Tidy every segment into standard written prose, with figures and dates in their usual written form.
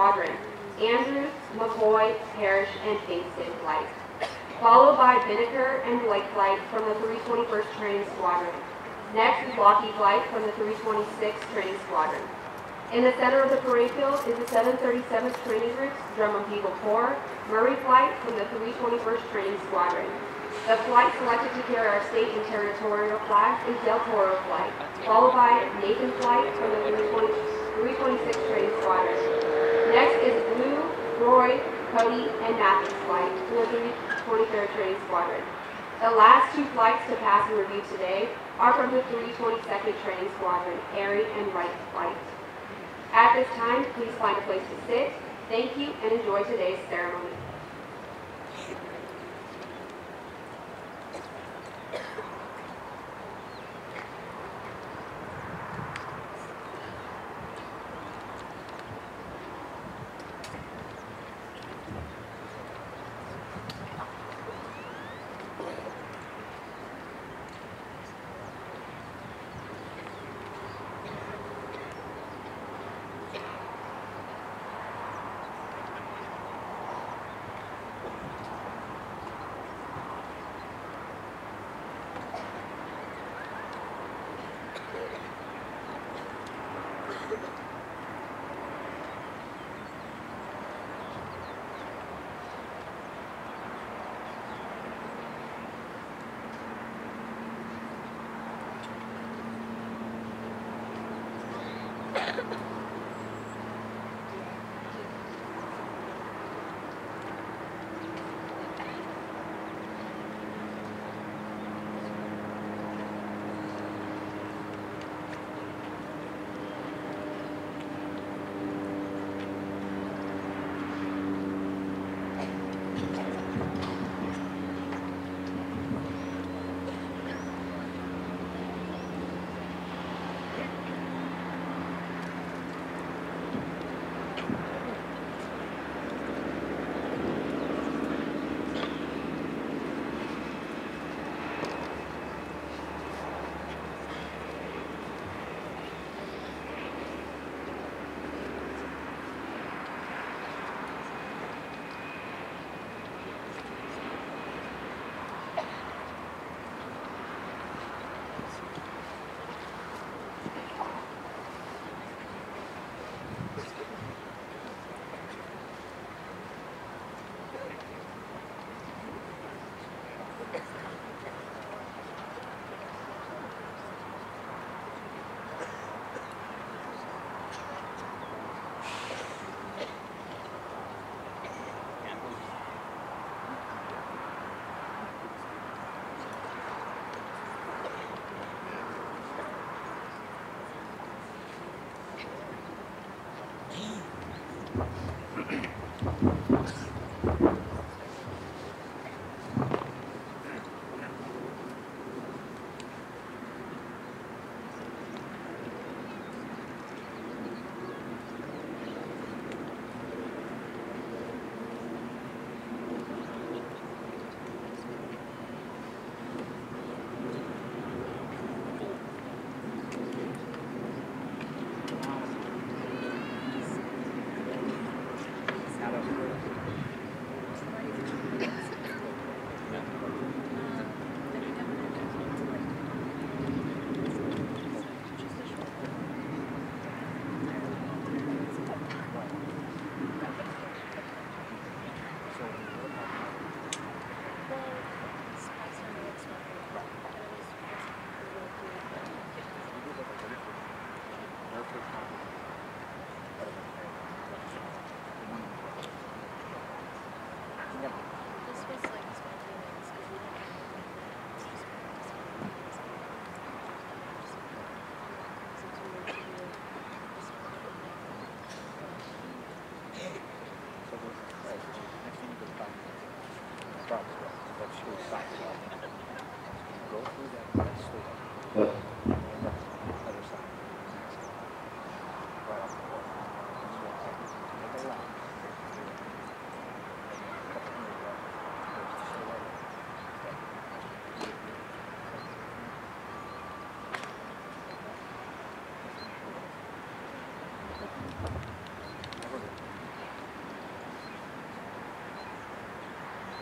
Squadron, Andrews, McCoy, Parrish, and Kingston flight, followed by Binneker and Blake flight from the 321st Training Squadron. Next is Lockheed flight from the 326th Training Squadron. In the center of the parade field is the 737th Training Group's Drum and Bugle Corps, Murray flight from the 321st Training Squadron. The flight selected to carry our state and territorial flags is Del Toro flight, followed by Nathan flight from the 326th Training Squadron. Next is Blue, Roy, Cody, and Matthews flight from the 323rd Training Squadron. The last two flights to pass and review today are from the 322nd Training Squadron, Airy and Wright flight. At this time, please find a place to sit. Thank you and enjoy today's ceremony.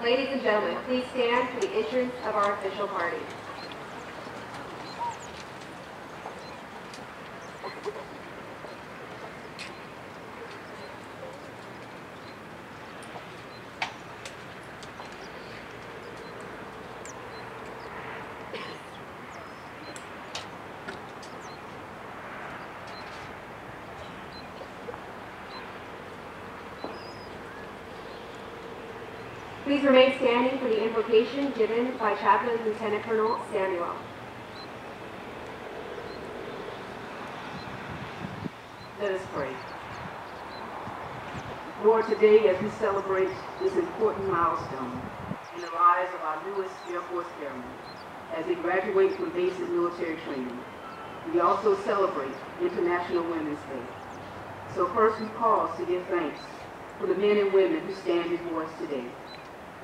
Ladies and gentlemen, please stand for the entrance of our official party. Please remain standing for the invocation given by Chaplain Lieutenant Colonel Samuel. Let us pray. Lord, today as we celebrate this important milestone in the lives of our newest Air Force Airmen as they graduate from basic military training, we also celebrate International Women's Day. So first we pause to give thanks for the men and women who stand before us today.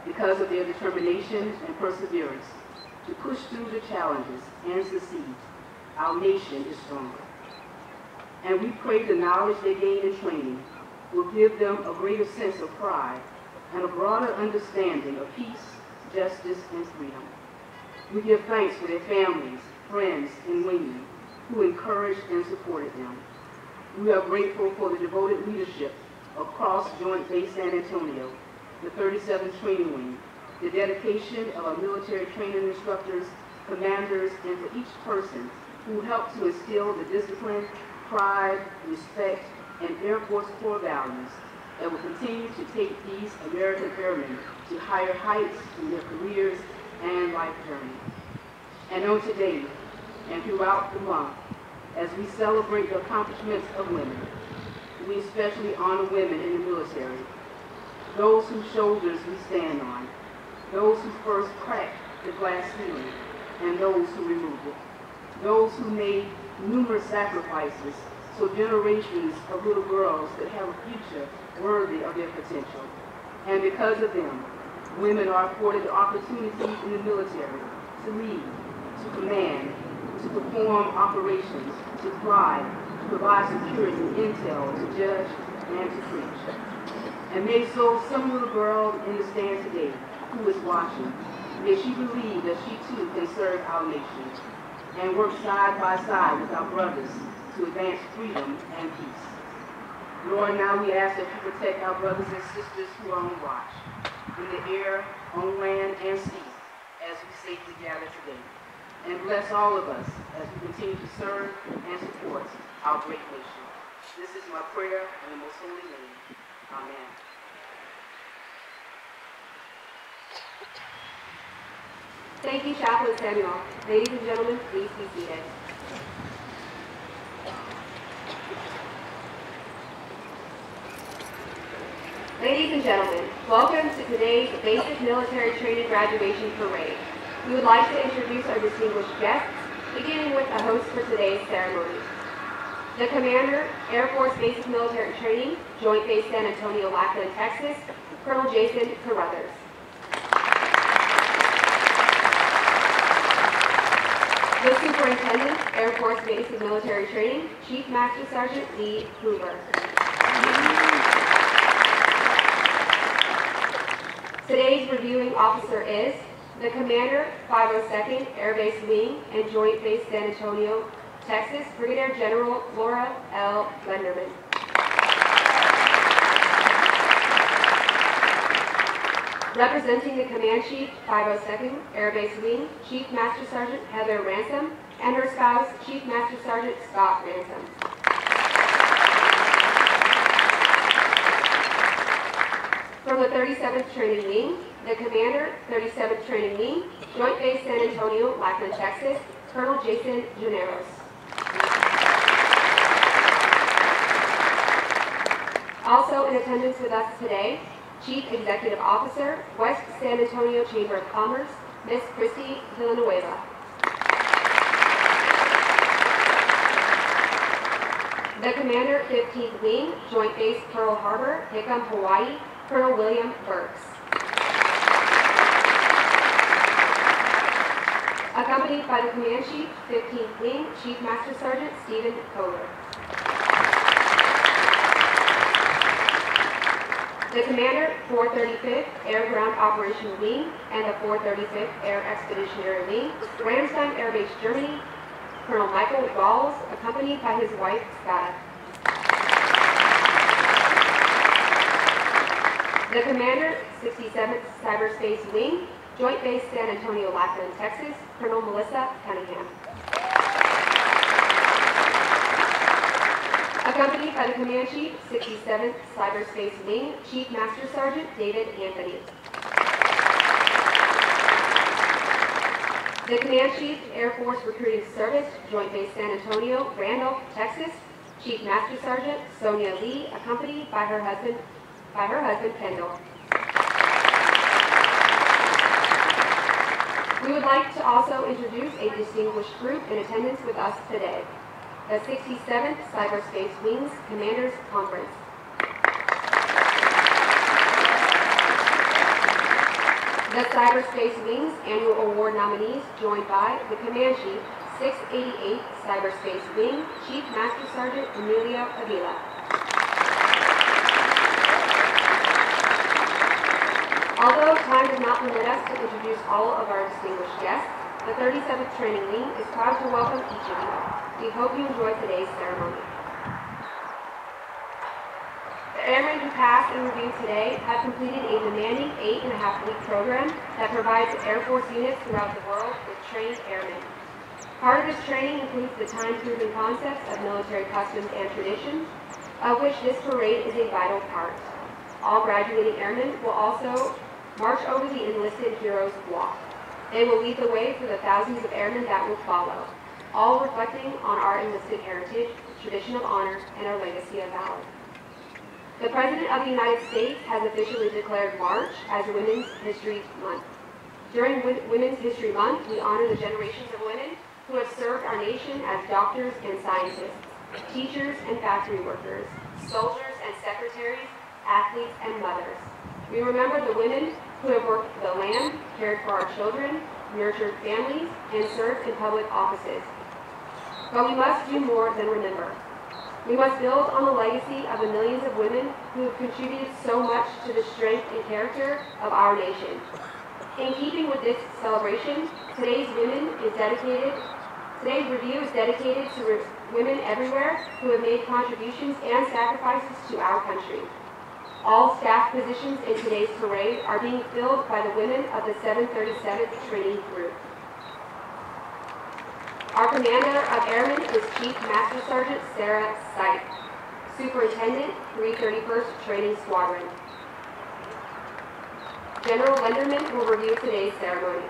Because of their determination and perseverance to push through the challenges and succeed, our nation is stronger. And we pray the knowledge they gain in training will give them a greater sense of pride and a broader understanding of peace, justice, and freedom. We give thanks for their families, friends, and women who encouraged and supported them. We are grateful for the devoted leadership across Joint Base San Antonio, the 37th Training Wing, the dedication of our military training instructors, commanders, and for each person who helped to instill the discipline, pride, respect, and Air Force core values that will continue to take these American airmen to higher heights in their careers and life journey. And on today, and throughout the month, as we celebrate the accomplishments of women, we especially honor women in the military, those whose shoulders we stand on, those who first cracked the glass ceiling, and those who removed it, those who made numerous sacrifices so generations of little girls could have a future worthy of their potential. And because of them, women are afforded the opportunities in the military to lead, to command, to perform operations, to fly, to provide security and intel, to judge, and to preach. And may so some little girl in the stand today who is watching, may she believe that she too can serve our nation and work side by side with our brothers to advance freedom and peace. Lord, now we ask that you protect our brothers and sisters who are on watch, in the air, on land, and sea, as we safely gather today. And bless all of us as we continue to serve and support our great nation. This is my prayer in the most holy name. Amen. Thank you, Chaplain Samuel. Ladies and gentlemen, please be seated. Ladies and gentlemen, welcome to today's Basic Military Training Graduation Parade. We would like to introduce our distinguished guests, beginning with the host for today's ceremony. The Commander, Air Force Basic Military Training, Joint Base San Antonio, Lackland, Texas, Colonel Jason Carruthers. The Superintendent, Air Force Basic Military Training, Chief Master Sergeant Lee Hoover. Today's reviewing officer is the Commander, 502nd Air Base Wing and Joint Base San Antonio, Texas, Brigadier General Laura L. Lenderman. Representing the Command Chief, 502nd Air Base Wing, Chief Master Sergeant Heather Ransom, and her spouse, Chief Master Sergeant Scott Ransom. From the 37th Training Wing, the Commander, 37th Training Wing, Joint Base San Antonio, Lackland, Texas, Colonel Jason Janeros. Also in attendance with us today, Chief Executive Officer, West San Antonio Chamber of Commerce, Ms. Christy Villanueva. The Commander, 15th Wing, Joint Base Pearl Harbor, Hickam, Hawaii, Colonel William Burks. Accompanied by the Command Chief, 15th Wing, Chief Master Sergeant Stephen Kohler. The commander, 435th Air Ground Operations Wing and the 435th Air Expeditionary Wing, Ramstein Air Base, Germany, Colonel Michael Galls, accompanied by his wife, Scott. The commander, 67th Cyberspace Wing, Joint Base San Antonio, Lackland, Texas, Colonel Melissa Cunningham. Accompanied by the Command Chief, 67th Cyberspace Wing, Chief Master Sergeant David Anthony. The Command Chief, Air Force Recruiting Service, Joint Base San Antonio, Randolph, Texas, Chief Master Sergeant Sonia Lee, accompanied by her husband Kendall. We would like to also introduce a distinguished group in attendance with us today. The 67th Cyberspace Wings Commanders Conference. The Cyberspace Wings Annual Award nominees, joined by the Command Chief, 688th Cyberspace Wing, Chief Master Sergeant Emilio Avila. Although time does not permit us to introduce all of our distinguished guests, the 37th Training Wing is proud to welcome each of you. We hope you enjoy today's ceremony. The airmen who passed and reviewed today have completed a demanding 8.5-week program that provides Air Force units throughout the world with trained airmen. Part of this training includes the time-proven concepts of military customs and traditions, of which this parade is a vital part. All graduating airmen will also march over the enlisted heroes walk. They will lead the way for the thousands of airmen that will follow, all reflecting on our enlisted heritage, tradition of honor, and our legacy of valor. The President of the United States has officially declared March as Women's History Month. During Women's History Month, we honor the generations of women who have served our nation as doctors and scientists, teachers and factory workers, soldiers and secretaries, athletes and mothers. We remember the women who have worked the land, cared for our children, nurtured families, and served in public offices. But we must do more than remember. We must build on the legacy of the millions of women who have contributed so much to the strength and character of our nation. In keeping with this celebration, today's review is dedicated to women everywhere who have made contributions and sacrifices to our country. All staff positions in today's parade are being filled by the women of the 737th Training Group. Our Commander of Airmen is Chief Master Sergeant Sarah Syke, Superintendent, 331st Training Squadron. General Lenderman will review today's ceremony.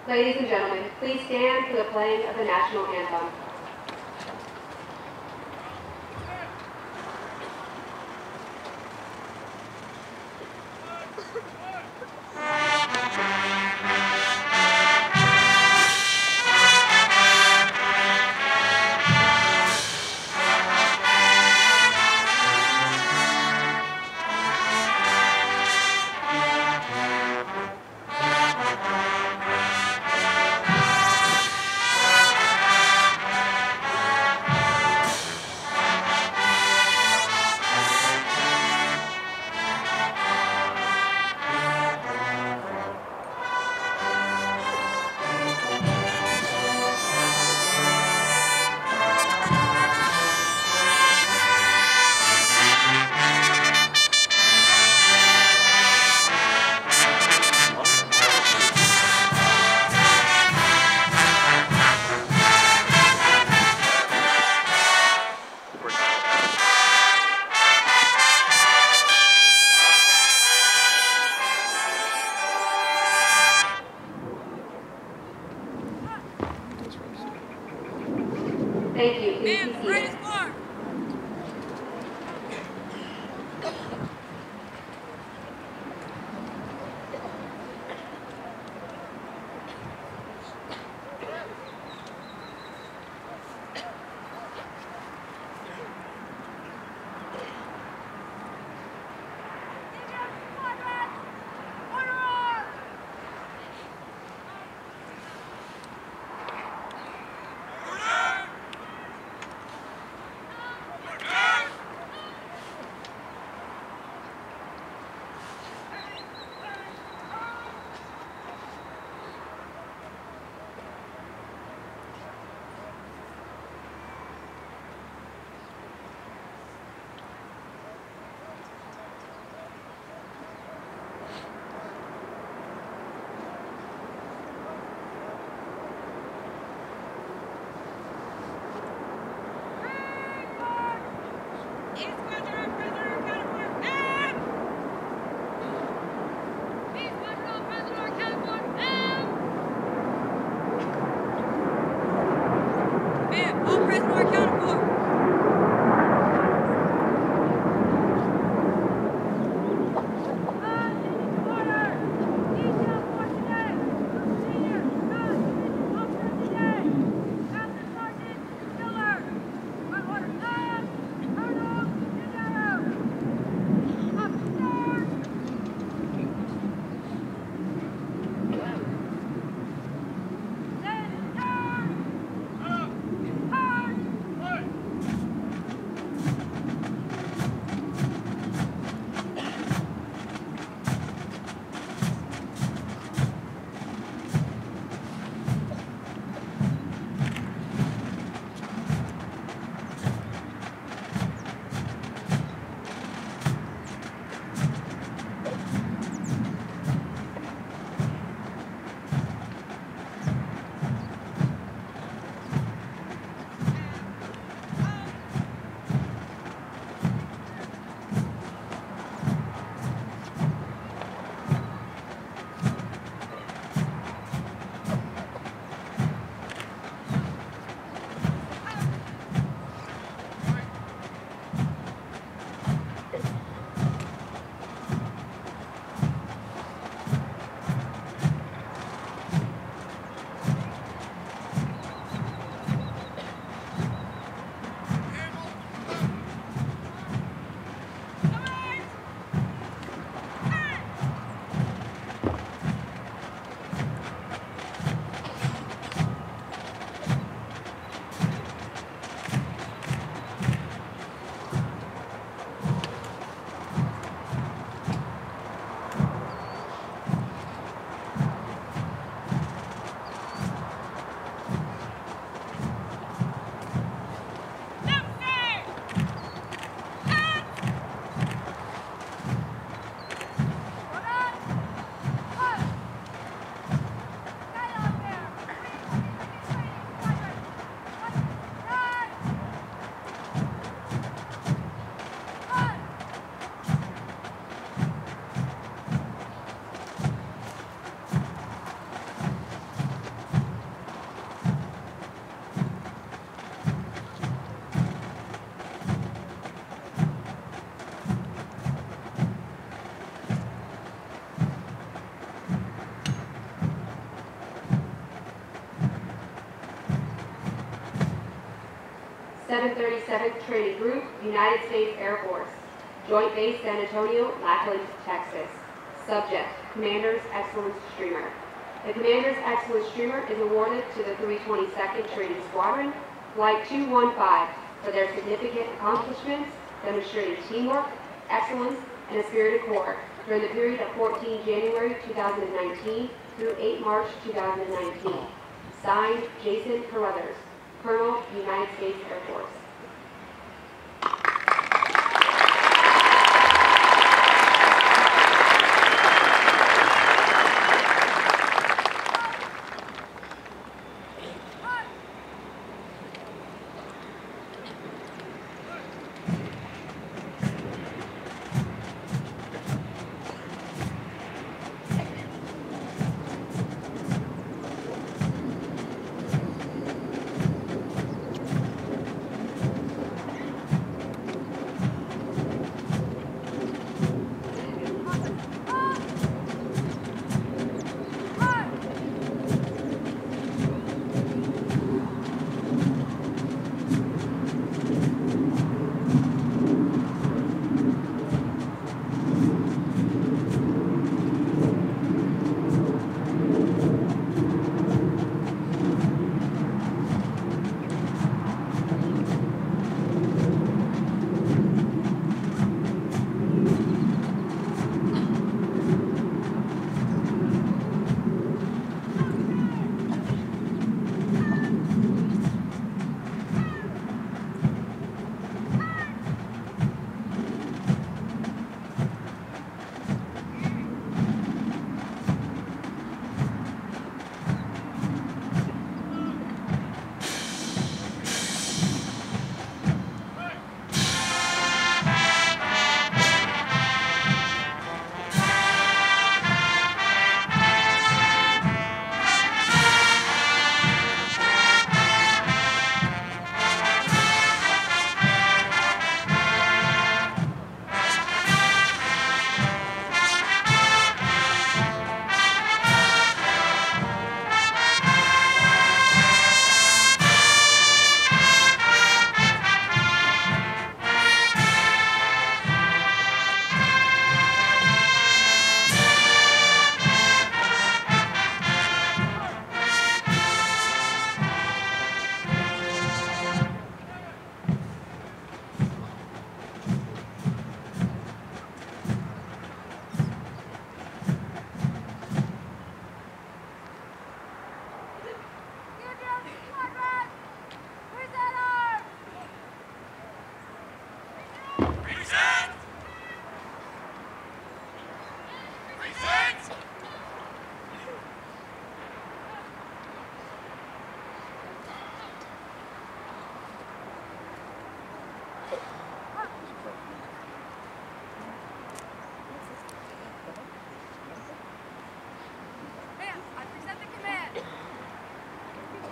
Ladies and gentlemen, please stand for the playing of the National Anthem. Thank you. Please be seated. 737th Training Group, United States Air Force, Joint Base San Antonio, Lackland, Texas. Subject, Commander's Excellence Streamer. The Commander's Excellence Streamer is awarded to the 322nd Training Squadron, Flight 215, for their significant accomplishments, demonstrating teamwork, excellence, and a spirited corps during the period of 14 January 2019 through 8 March 2019. Signed, Jason Carruthers, Colonel, United States Air Force.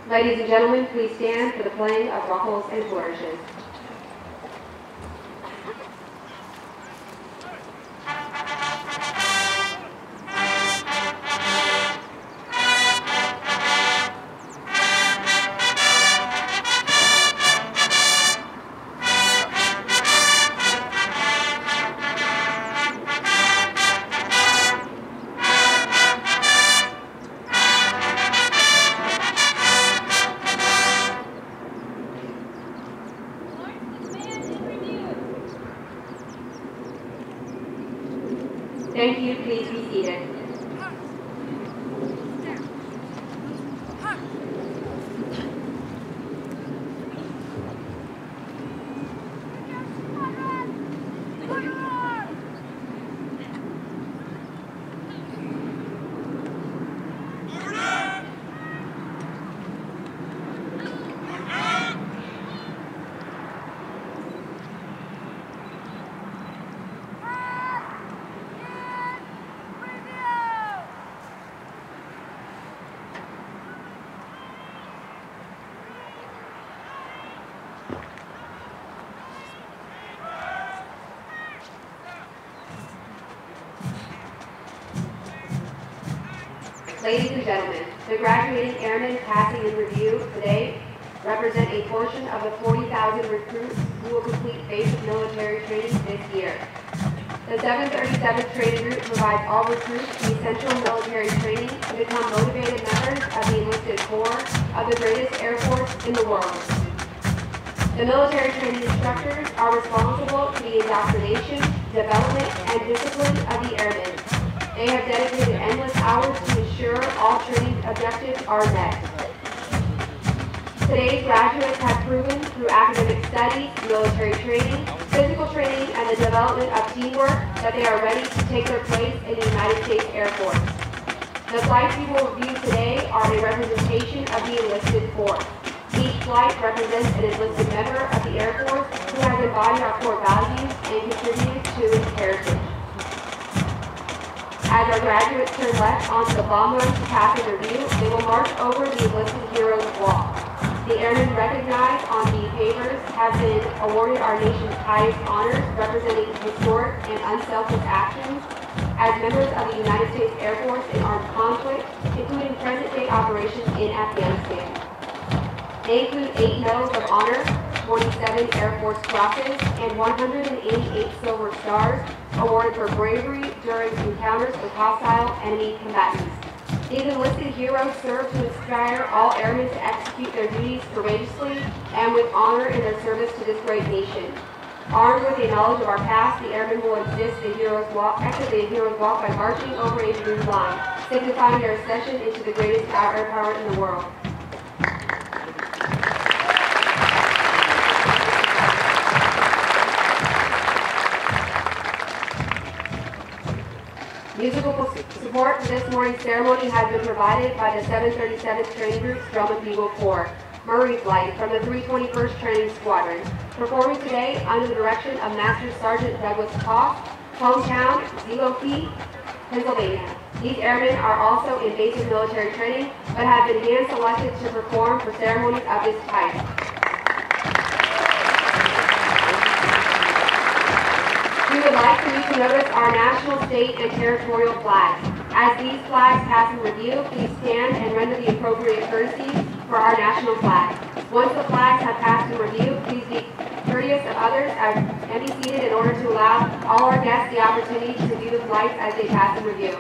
Ladies and gentlemen, please stand for the playing of ruffles and flourishes. Thank you. Please be seated. Ladies and gentlemen, the graduating airmen passing in review today represent a portion of the 40,000 recruits who will complete basic military training this year. The 737th Training Group provides all recruits the essential military training to become motivated members of the enlisted corps of the greatest Air Force in the world. The military training instructors are responsible for the indoctrination, development, and discipline of the airmen. They have dedicated endless hours to ensure all training objectives are met. Today's graduates have proven through academic studies, military training, physical training, and the development of teamwork that they are ready to take their place in the United States Air Force. The flights we will review today are a representation of the enlisted force. Each flight represents an enlisted member of the Air Force who has embodied our core values and contributed to its heritage. As our graduates turn left onto the bomb run to pass and review, they will march over the enlisted heroes walk. The airmen recognized on the pavers have been awarded our nation's highest honors, representing historic and unselfish actions as members of the United States Air Force in armed conflict, including present-day operations in Afghanistan. They include 8 Medals of Honor, 47 Air Force Crosses, and 188 Silver Stars awarded for bravery during encounters with hostile enemy combatants. These enlisted heroes serve to inspire all airmen to execute their duties courageously and with honor in their service to this great nation. Armed with a knowledge of our past, the airmen will exit the hero's walk by marching over a blue line, signifying their accession into the greatest air power in the world. Musical support for this morning's ceremony has been provided by the 737th Training Group's Drum and Bugle Corps, Murray Flight from the 321st Training Squadron, performing today under the direction of Master Sergeant Douglas Koff, hometown Zeelope, Pennsylvania. These airmen are also in basic military training, but have been hand-selected to perform for ceremonies of this type. We would like for you to notice our national, state, and territorial flags. As these flags pass in review, please stand and render the appropriate courtesies for our national flag. Once the flags have passed in review, please be courteous of others and be seated in order to allow all our guests the opportunity to view the flights as they pass in review.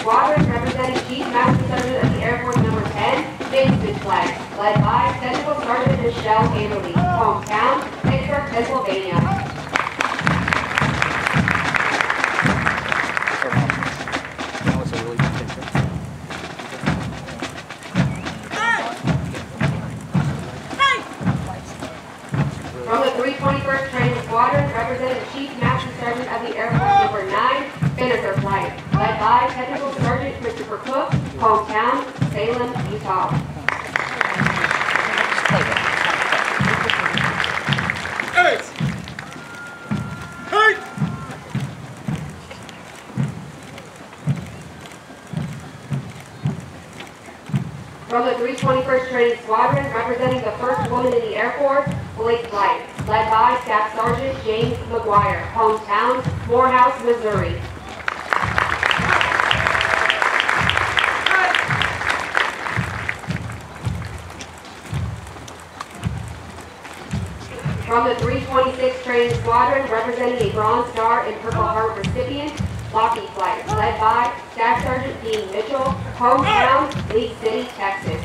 Squadron representing Chief Master Sergeant of the Air flight, led by Technical Sergeant Michelle Haverly, hometown, Pittsburgh, Pennsylvania. From the 321st Training Squadron, representing Chief Master Sergeant of the Air Force Number 9, Spinnaker Flight, led by Technical Sergeant Christopher Cook, hometown, Salem, Utah. From the 321st Training Squadron, representing the first woman in the Air Force, Blake Flight, led by Staff Sergeant James McGuire, hometown, Morehouse, Missouri. From the 326th Training Squadron, representing a Bronze Star and Purple Heart recipient, Lockheed Flight, led by Staff Sergeant Dean Mitchell, hometown, League City, Texas.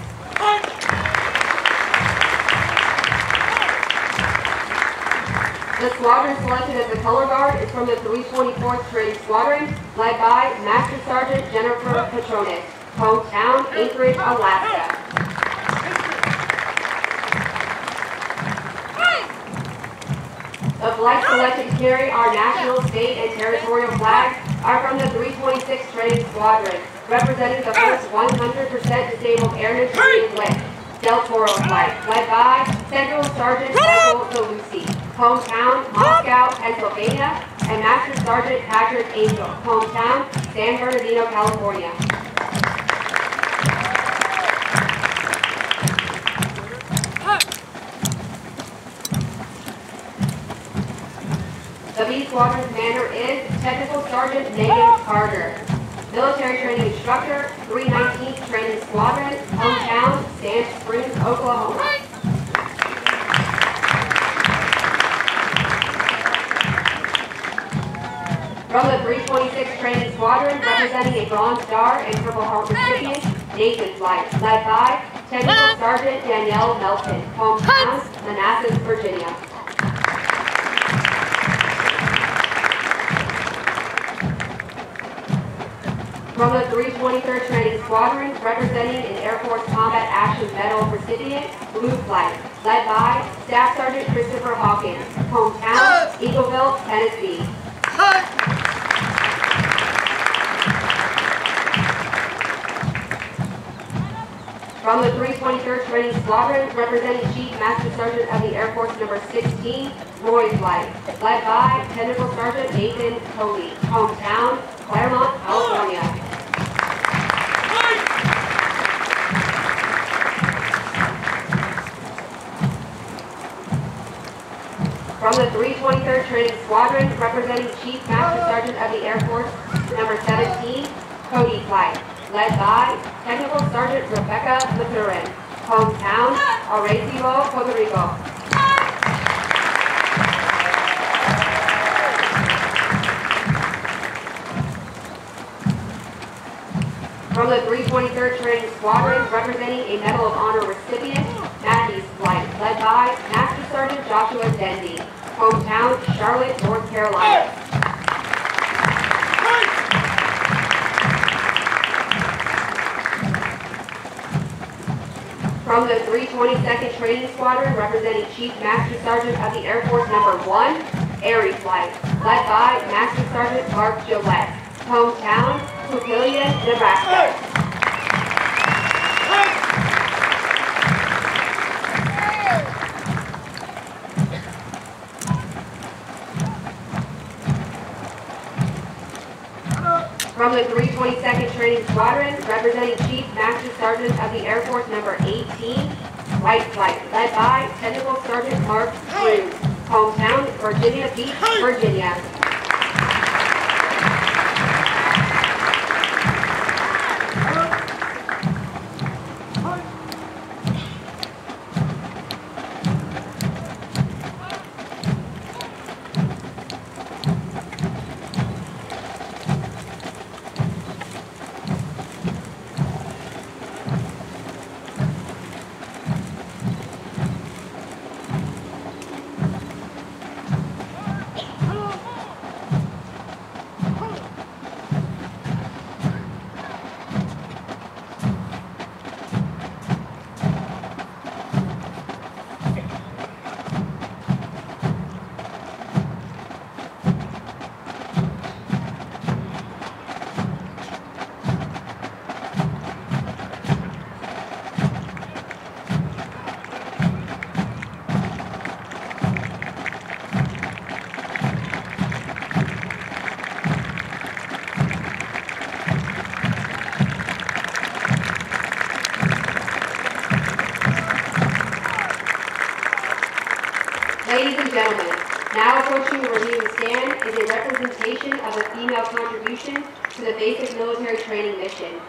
The squadron selected as the color guard is from the 324th Training Squadron, led by Master Sergeant Jennifer Petronis, hometown, Anchorage, Alaska. The flights selected to carry our national, state, and territorial flags are from the 326th Training Squadron, representing the first 100% disabled airman to be enlisted, Del Toro Flight, led by Central Sergeant Michael DeLucy, hometown, Moscow, Pennsylvania, and Master Sergeant Patrick Angel, hometown, San Bernardino, California. The B Squadron Commander is Technical Sergeant Megan Carter. Military Training Instructor, 319th Training Squadron, hometown, Sand Springs, Oklahoma. From the 326th Training Squadron, representing a Bronze Star and Purple Heart recipient, Nathan Flight, led by Technical Sergeant Danielle Melton, hometown, Manassas, Virginia. From the 323rd Training Squadron, representing an Air Force Combat Action Medal recipient, Blue Flight, led by Staff Sergeant Christopher Hawkins, hometown, Eagleville, Tennessee. From the 323rd Training Squadron, representing Chief Master Sergeant of the Air Force Number 16, Roy Flight, led by Technical Sergeant Nathan Cody, hometown, Claremont, California. From the 323rd Training Squadron, representing Chief Master Sergeant of the Air Force Number 17, Cody Flight, led by Technical Sergeant Rebecca Maturin, hometown, Arecibo, Puerto Rico. From the 323rd Training Squadron, representing a Medal of Honor recipient, Matthews Flight, led by Master Sergeant Joshua Dendy, hometown, Charlotte, North Carolina. From the 322nd Training Squadron, representing Chief Master Sergeant of the Air Force Number 1, Aerie Flight, led by Master Sergeant Mark Gillette, hometown, Papillion, Nebraska. From the 322nd Training Squadron, representing Chief Master Sergeant of the Air Force Number 18, White Flight, led by Technical Sergeant Mark Cruz, hometown, Virginia Beach, Virginia. Ladies and gentlemen, now approaching the review stand is a representation of the female contribution to the basic military training mission.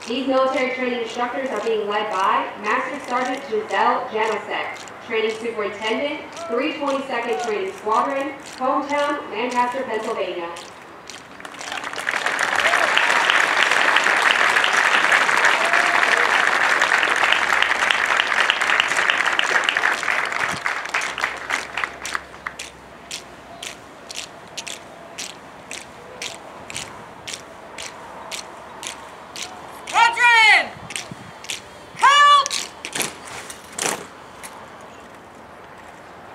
These military training instructors are being led by Master Sergeant Giselle Janosek, Training Superintendent, 322nd Training Squadron, hometown, Lancaster, Pennsylvania.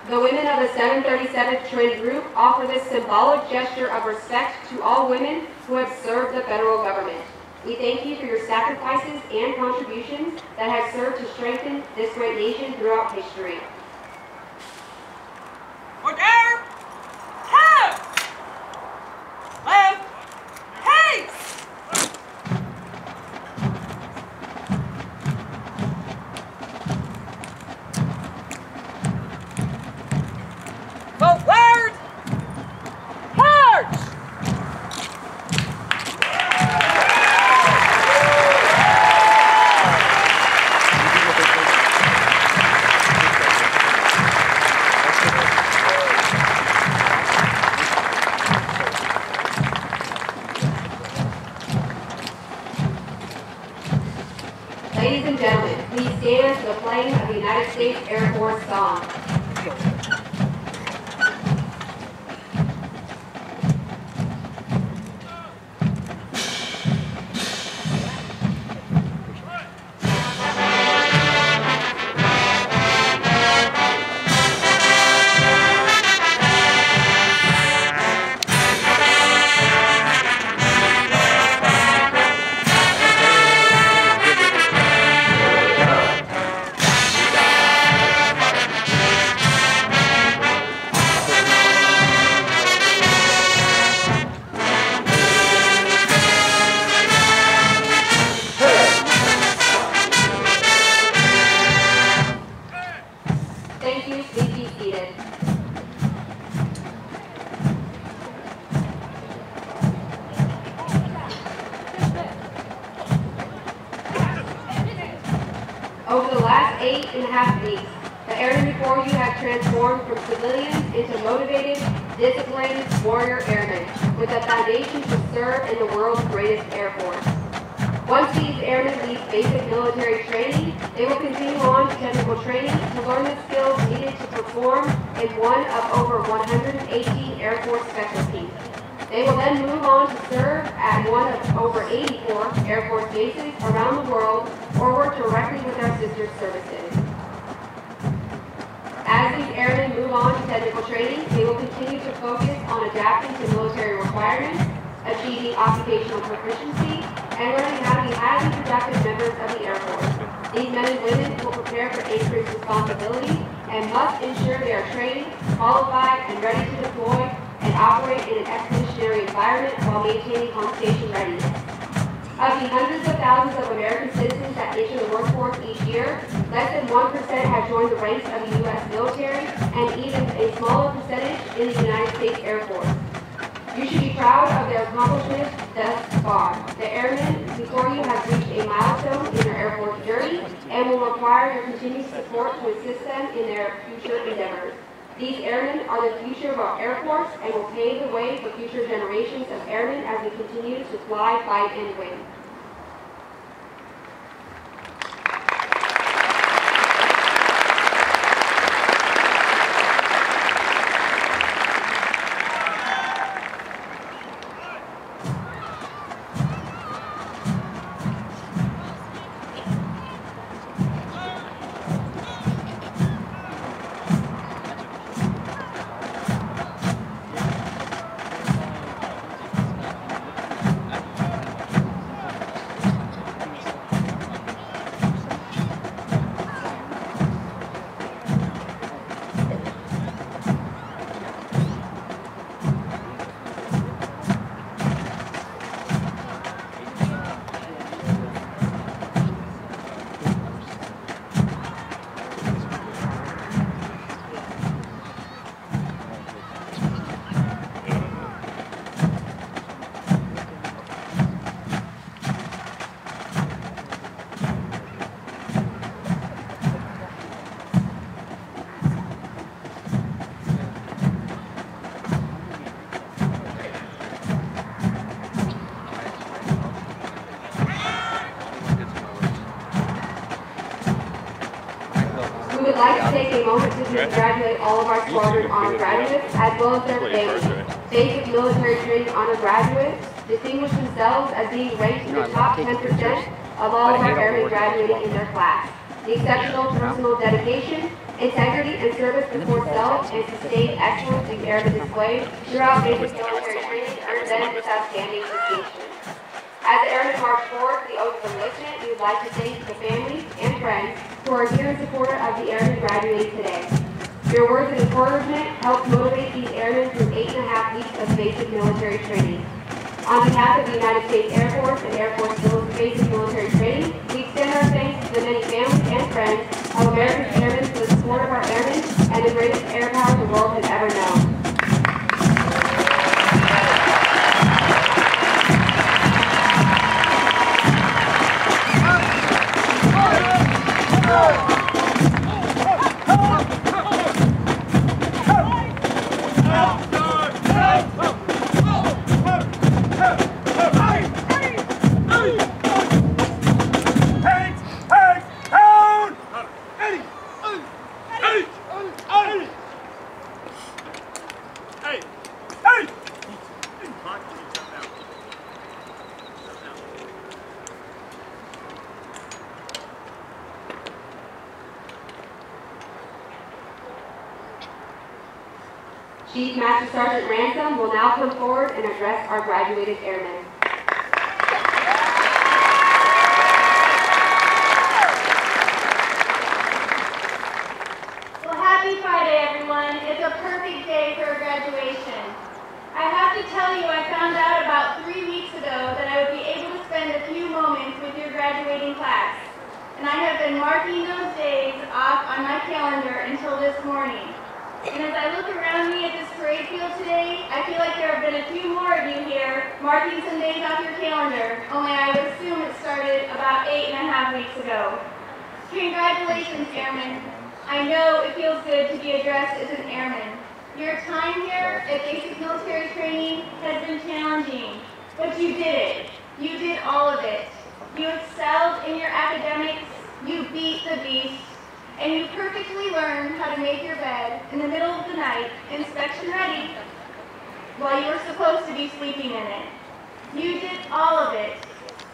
The women of the 737th Training Group offer this symbolic gesture of respect to all women who have served the federal government. We thank you for your sacrifices and contributions that have served to strengthen this great nation throughout history. Order! Half! Left! Haste! Forward! March! Ladies and gentlemen, please stand to the playing of the United States Air Force song. Thank you. Please be seated. Over the last 8.5 weeks, the airmen before you have transformed from civilians into motivated, disciplined warrior airmen with a foundation to serve in the world's greatest Air Force. Once these airmen leave basic military training, they will continue on to technical training to learn the skills needed to perform in one of over 118 Air Force specialties. They will then move on to serve at one of over 84 Air Force bases around the world or work directly with our sister services. As these airmen move on to technical training, they will continue to focus on adapting to military requirements, achieving occupational proficiency, and learning how to be highly productive members of the Air Force. These men and women will prepare for increased responsibility and must ensure they are trained, qualified, and ready to deploy and operate in an expeditionary environment while maintaining home station readiness. Of the hundreds of thousands of American citizens that enter the workforce each year, less than 1% have joined the ranks of the U.S. military, and even a smaller percentage in the United States Air Force. You should be proud of their accomplishments thus far. The airmen before you have reached a milestone in their Air Force journey and will require your continued support to assist them in their future endeavors. These airmen are the future of our Air Force and will pave the way for future generations of airmen as we continue to fly, fight, and win. like to take a moment to congratulate all of our squadron honor graduates as well as their families. Basic military training honor graduates distinguish themselves as being ranked in the top 10% of all of our airmen graduating in their class. The exceptional personal dedication, integrity, and service before self and sustained excellence these airmen displayed throughout basic military training earned them this outstanding distinction. As the airmen march forward to the oath of enlistment, we would like to thank the families and friends who are here in support of the airmen graduating today. Your words of encouragement helped motivate these airmen through 8.5 weeks of basic military training. On behalf of the United States Air Force and Air Force Basic Military Training, we extend our thanks to the many families and friends of American airmen for the support of our airmen and the greatest air power the world has ever known. Chief Master Sergeant Ransom will now come forward and address our graduated airmen. Well, happy Friday, everyone. It's a perfect day for a graduation. I have to tell you, I found out about 3 weeks ago that I would be able to spend a few moments with your graduating class. And I have been marking those days off on my calendar until this morning. And as I look around me at this parade field today, I feel like there have been a few more of you here marking some days off your calendar, only I would assume it started about 8.5 weeks ago. Congratulations, airmen. I know it feels good to be addressed as an airman. Your time here at basic military training has been challenging, but you did it. You did all of it. You excelled in your academics, you beat the beast, and you perfectly learned how to make your bed in the middle of the night, inspection ready, while you were supposed to be sleeping in it. You did all of it,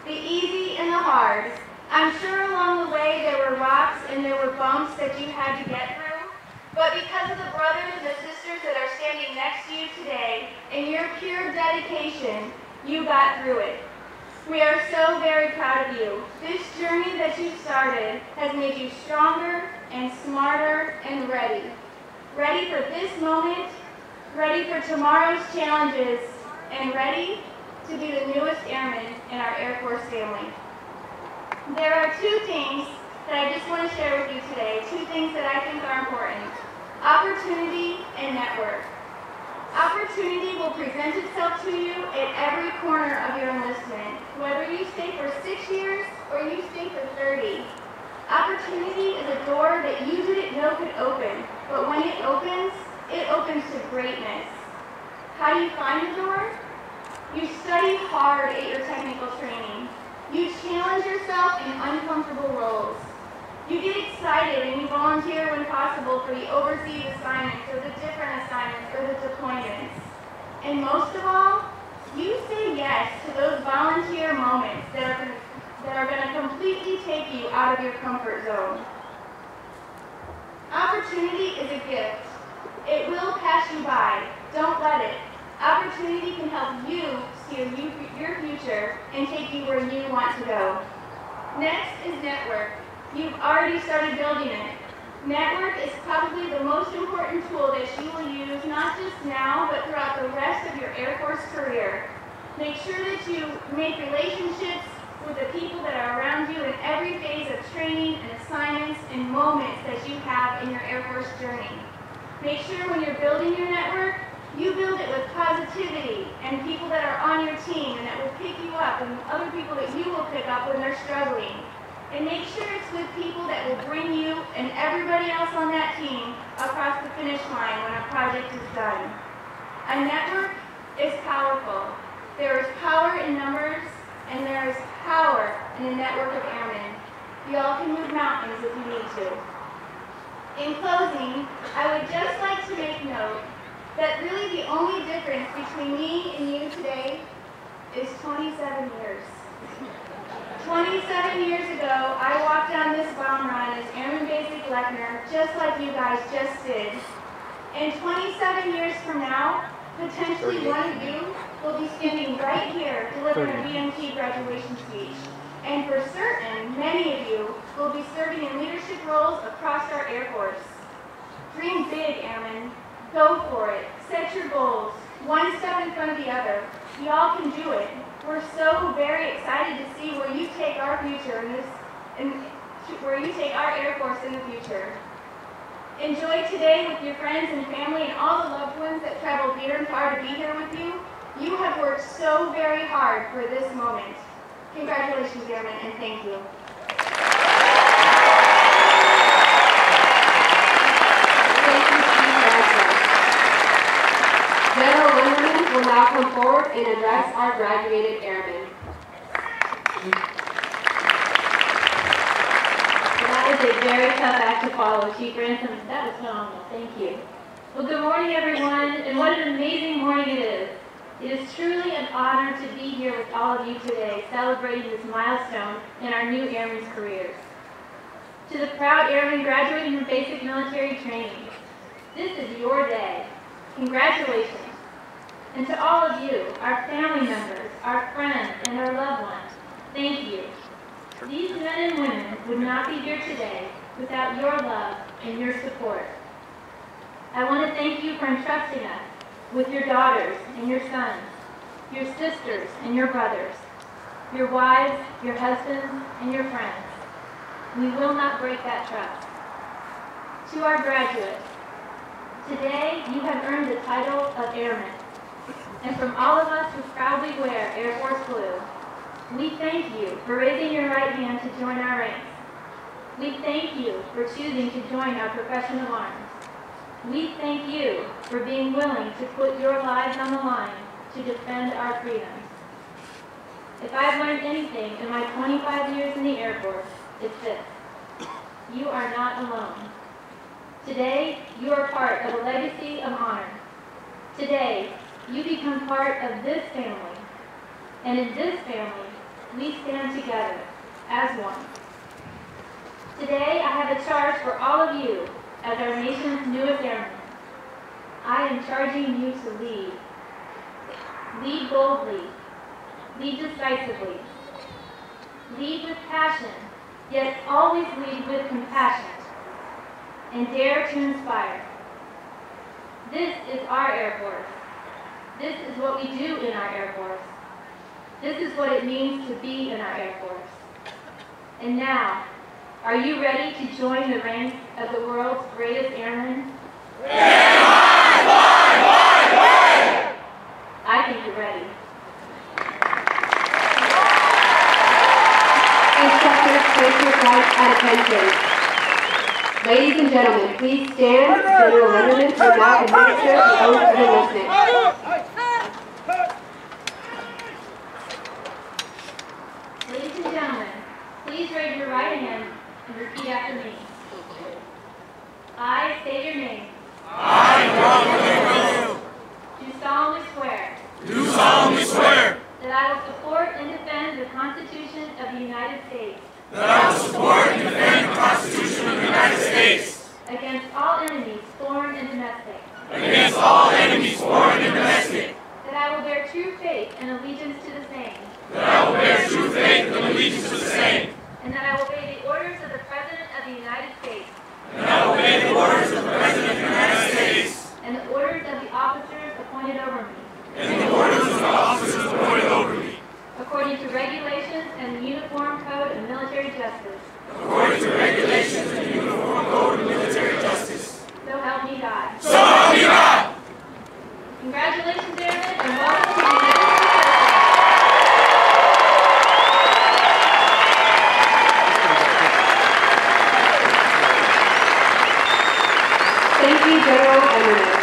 the easy and the hard. I'm sure along the way there were rocks and there were bumps that you had to get through, but because of the brothers and the sisters that are standing next to you today and your pure dedication, you got through it. We are so very proud of you. This journey that you started has made you stronger and smarter and ready. Ready for this moment, ready for tomorrow's challenges, and ready to be the newest airman in our Air Force family. There are 2 things that I just want to share with you today, 2 things that I think are important: opportunity and network. Opportunity will present itself to you at every corner of your enlistment, whether you stay for 6 years or you stay for 30. Opportunity is a door that you didn't know could open, but when it opens to greatness. How do you find the door? You study hard at your technical training. You challenge yourself in uncomfortable roles. You get excited and you volunteer when possible for the overseas assignments or the different assignments or the deployments. And most of all, you say yes to those volunteer moments that are going to completely take you out of your comfort zone. Opportunity is a gift. It will pass you by. Don't let it. Opportunity can help you steer your future and take you where you want to go. Next is network. You've already started building it. Network is probably the most important tool that you will use not just now, but throughout the rest of your Air Force career. Make sure that you make relationships with the people that are around you in every phase of training and assignments and moments that you have in your Air Force journey. Make sure when you're building your network, you build it with positivity and people that are on your team and that will pick you up and other people that you will pick up when they're struggling. And make sure it's with people that will bring you and everybody else on that team across the finish line when a project is done. A network is powerful. There is power in numbers, and there is power in a network of airmen. Y'all can move mountains if you need to. In closing, I would just like to make note that really the only difference between me and you today is 27 years. 27 years ago, I walked down this bomb run as Airman Basic Leckner, just like you guys just did. And 27 years from now, potentially one of you will be standing right here delivering a BMT graduation speech. And for certain, many of you will be serving in leadership roles across our Air Force. Dream big, Airmen. Go for it. Set your goals, one step in front of the other. We all can do it. We're so very excited to see where you take our future where you take our Air Force in the future. Enjoy today with your friends and family and all the loved ones that traveled near and far to be here with you. You have worked so very hard for this moment. Congratulations, Airmen, and thank you. General Linderman will now come forward and address our graduated airmen. That is a very tough act to follow, Chief Ransom. That was phenomenal. Thank you. Well, good morning, everyone, and what an amazing morning it is. It is truly an honor to be here with all of you today, celebrating this milestone in our new airmen's careers. To the proud airmen graduating from basic military training, this is your day. Congratulations. And to all of you, our family members, our friends, and our loved ones, thank you. These men and women would not be here today without your love and your support. I want to thank you for entrusting us with your daughters and your sons, your sisters and your brothers, your wives, your husbands, and your friends. We will not break that trust. To our graduates, today you have earned the title of Airman. And from all of us who proudly wear Air Force Blue, we thank you for raising your right hand to join our ranks. We thank you for choosing to join our profession of arms. We thank you for being willing to put your lives on the line to defend our freedoms. If I've learned anything in my 25 years in the Air Force, it's this: you are not alone. Today, you are part of a legacy of honor. Today, you become part of this family. And in this family, we stand together as one. Today, I have a charge for all of you as our nation's newest airmen. I am charging you to lead. Lead boldly. Lead decisively. Lead with passion, yet always lead with compassion. And dare to inspire. This is our Air Force. This is what we do in our Air Force. This is what it means to be in our Air Force. And now, are you ready to join the ranks of the world's greatest airmen? I think you're ready. Instructors, place your flights at attention. Ladies and gentlemen, please stand. General Linderman will now administer the oath of enlistment. Ladies and gentlemen, please raise your right hand and repeat after me. I state your name. Do solemnly swear. That I will support and defend the Constitution of the United States. Against all enemies, foreign and domestic. That I will bear true faith and allegiance to the same. And that I will obey the orders of the President of the United States. And the orders of the officers appointed over me. According to regulations and the Uniform Code of Military Justice. So help me God. Congratulations, Airmen, and welcome to the United States. Thank you, General Linderman.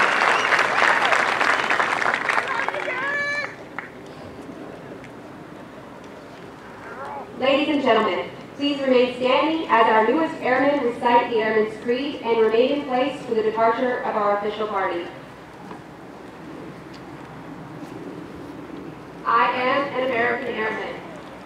Ladies and gentlemen, Please remain standing as our newest airmen recite the Airman's Creed and remain in place for the departure of our official party. I am an American airman.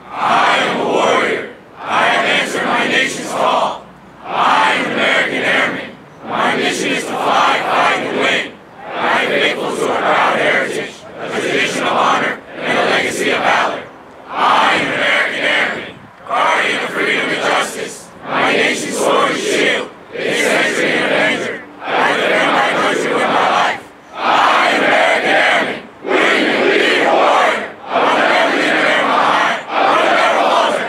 I am a warrior. I have answered my nation's call. I am an American airman. My mission is to fly, fight, and win. I am faithful to a proud heritage, a tradition of honor, and a legacy of valor. I am an American airman, guardian of freedom and justice. My nation's sword and shield, its sentry and avenger. I defend my country with my life. I am an American airman. Win and lead a warrior. I will never leave an air behind. I will never falter.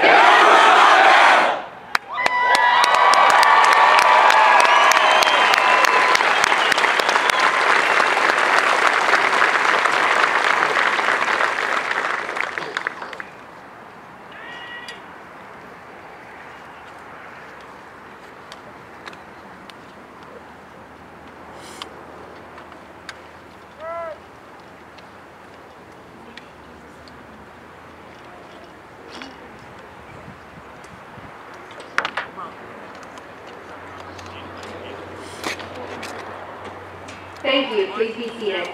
Thank you. Please be seated.